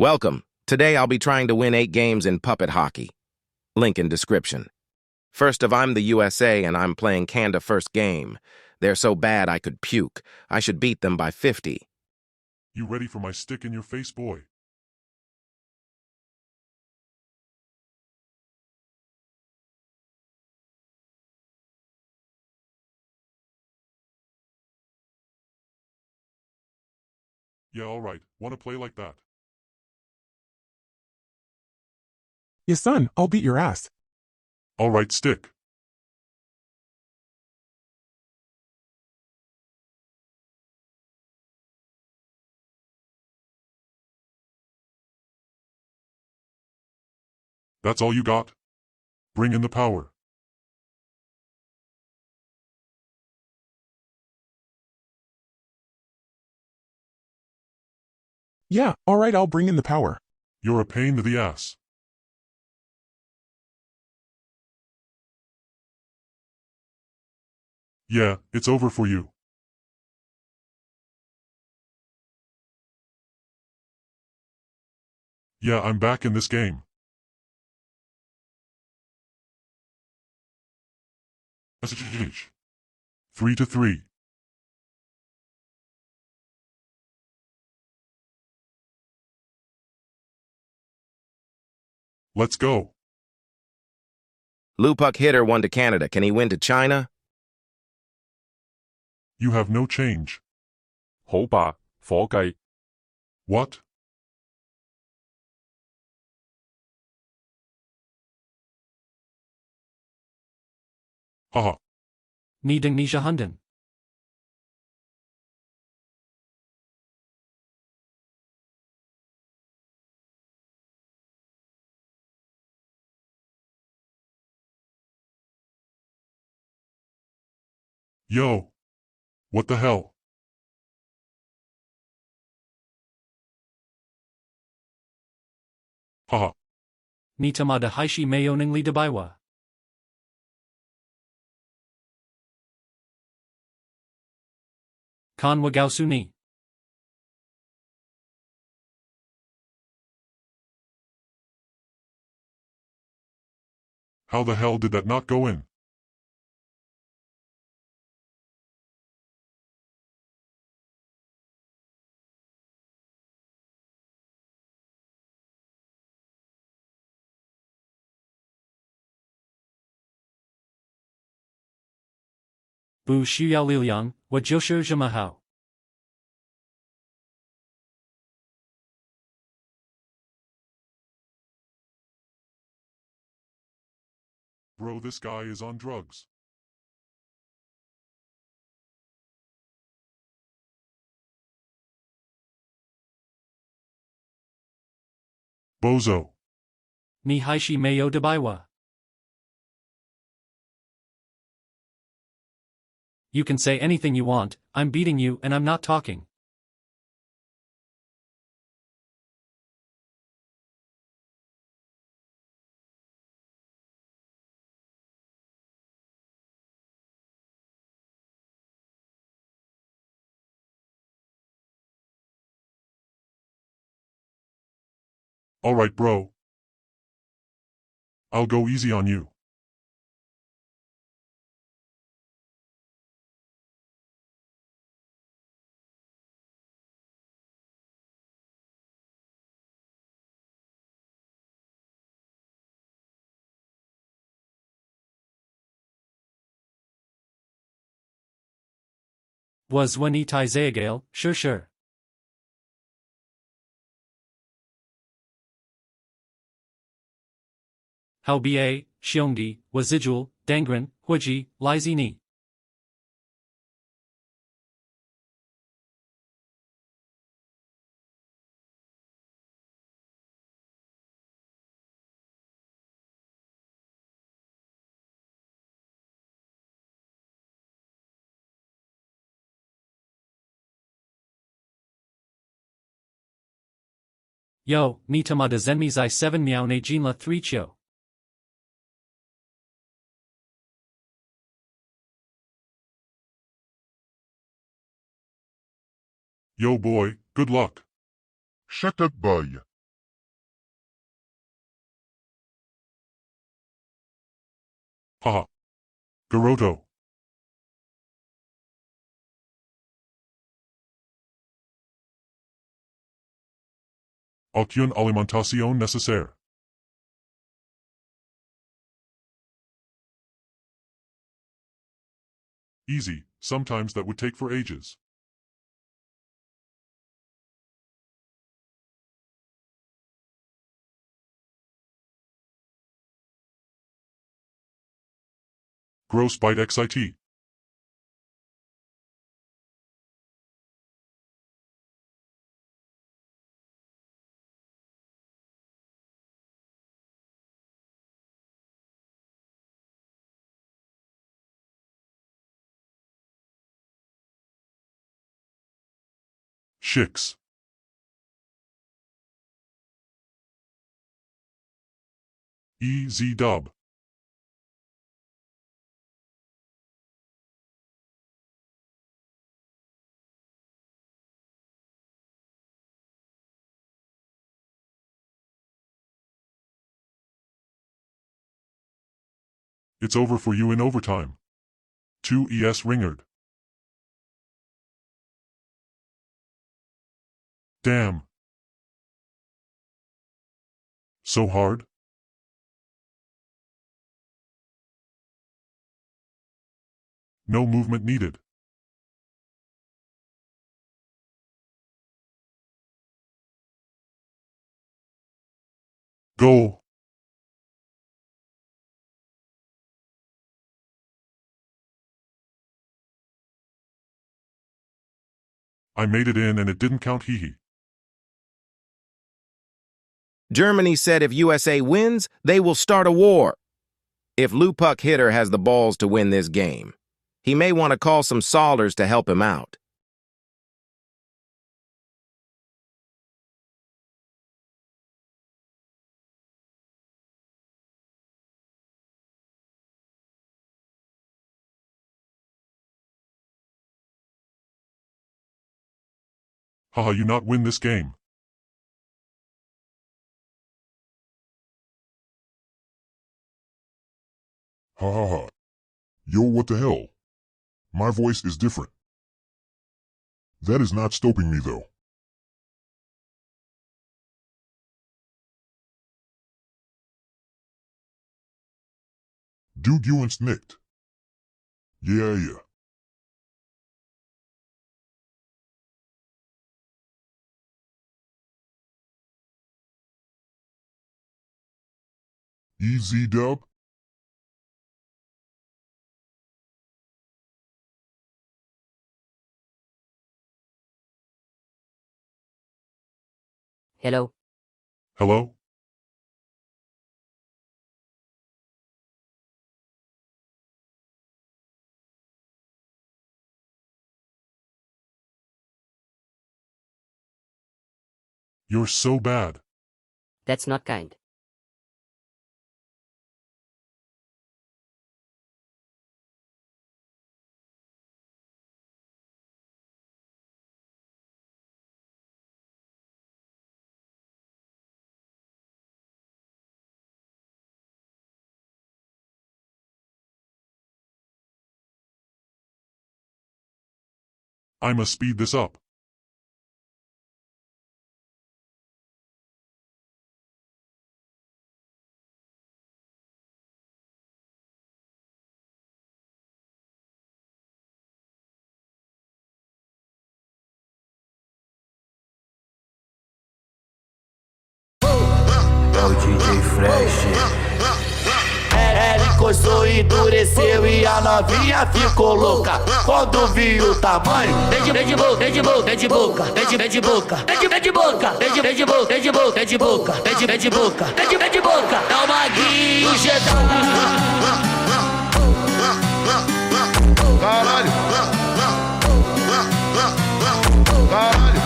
Welcome. Today I'll be trying to win 8 games in puppet hockey. Link in description. First of I'm the USA and I'm playing Canada first game. They're so bad I could puke. I should beat them by 50. You ready for my stick in your face, boy? Yeah, alright. Want to play like that? Yeah, son, I'll beat your ass. Alright, stick. That's all you got? Bring in the power. Yeah, alright, I'll bring in the power. You're a pain to the ass. Yeah, it's over for you. Yeah, I'm back in this game. SHH. 3-3. Let's go. Lupuk hitter won to Canada. Can he win to China? You have no change. 好吧，伙計， What? Haha. 你定你是亨頓。Yo. What the hell? Haha. 你他妈的还是没有能力的白话。看我告诉你。How the hell did that not go in? "不需要力量，我就是这么好。" Bro, this guy is on drugs. Bozo. 你还是没有的白话。You can say anything you want, I'm beating you and I'm not talking. Alright, bro. I'll go easy on you. Was when he ties Gale, sure. How ba, Xiongdi, Wazijul, Dangren, Huiji, Lizi ni. Yo, ni tamada zenmizai 7 miao ne jinla 3 cho. Yo boy, good luck. Shut up, boy. Haha. Garoto. Aucune alimentation nécessaire. Easy, sometimes that would take for ages. Gross bite XIT. Shix. Easy dub. It's over for you in overtime. 2 ES Ringard. Damn. So hard? No movement needed. Goal. I made it in and it didn't count, hee hee. Germany said if USA wins, they will start a war. If Lou Puck Hitter has the balls to win this game, he may want to call some Saulers to help him out. Haha, you not win this game. Ha ha ha. Yo, what the hell? My voice is different. That is not stopping me though. Du uns nicht. Yeah. Easy dub. Hello. Hello? You're so bad. That's not kind. I must speed this up. É o DJ Fresh. Ela encostou, endureceu e a novinha ficou louca. Quando viu o tamanho, vem de boca, vem de boca, vem de boca, vem de boca, vem de boca, vem de boca, vem de boca, vem de boca, vem de boca, vem de boca. É o Maguinho chegando. Caralho! Caralho!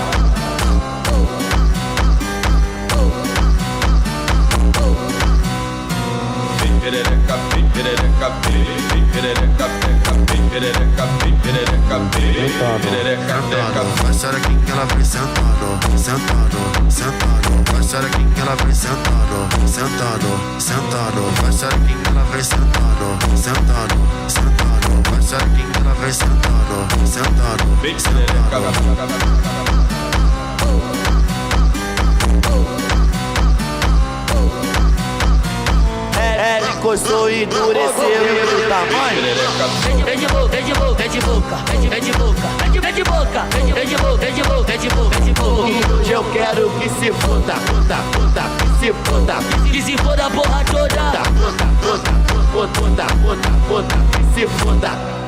Vai ser aqui que ela vem sentado, sentado, sentado. Vai ser aqui que ela vem sentado, sentado, sentado. Vai ser aqui que ela vem sentado, sentado. vai sentando, sentando, sentando. Ela encostou e endureceu e do tamanho. Vem de boca, vem de boca, vem de boca, vem de boca, vem de boca, vem de boca, vem de boca, vem de boca, vem de boca. E hoje eu quero que se foda, que se foda, que se foda a porra toda. Que se foda.